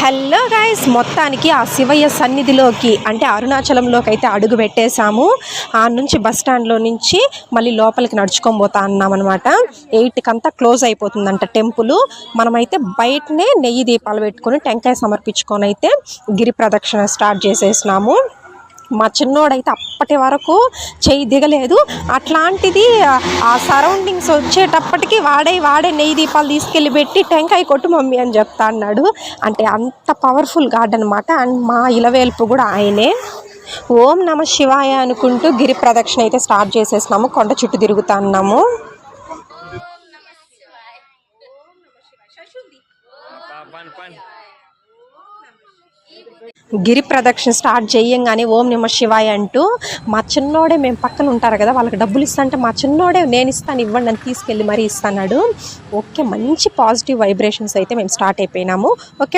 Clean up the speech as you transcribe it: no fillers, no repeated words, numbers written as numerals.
Hello guys, మొత్తానికి ఆ శివయ్య సన్నిధిలోకి అంటే అరుణాచలంలోకి అయితే అడుగు పెట్టేశాము. ఆ నుంచి బస్ స్టాండ్లో నుంచి మళ్ళీ లోపలికి నడుచుకొని పోతా అన్నాం అనమాట. 8కి అంతా క్లోజ్ అయిపోతుందంట టెంపుల్. మనమైతే బయటనే నెయ్యి దీపాలు పెట్టుకొని టెంకాయ సమర్పించుకొని అయితే గిరి ప్రదక్షిణ స్టార్ట్ చేసేసినాము. మా చిన్నోడైతే అప్పటి వరకు చెయ్యి దిగలేదు. అట్లాంటిది ఆ సరౌండింగ్స్ వచ్చేటప్పటికి వాడే నెయ్యి దీపాలు తీసుకెళ్ళి పెట్టి టెంకాయ కొట్టు మమ్మీ అని చెప్తా అన్నాడు. అంటే అంత పవర్ఫుల్ గాడ్ అనమాట. అండ్ మా ఇలవేల్పు కూడా ఆయనే. ఓం నమ శివాయ అనుకుంటూ గిరి ప్రదక్షిణ అయితే స్టార్ట్ చేసేసినాము. కొండ చుట్టూ తిరుగుతా అన్నాము. గిరి ప్రదక్షిణ స్టార్ట్ చేయంగానే ఓం నమ శివాయ అంటూ మా చిన్నోడే, మేము పక్కన ఉంటారు కదా, వాళ్ళకి డబ్బులు ఇస్తా అంటే మా చిన్నోడే నేను ఇస్తాను ఇవ్వండి అని తీసుకెళ్ళి మరీ ఇస్తున్నాడు. ఓకే, మంచి పాజిటివ్ వైబ్రేషన్స్ అయితే మేము స్టార్ట్ అయిపోయినాము. ఓకే.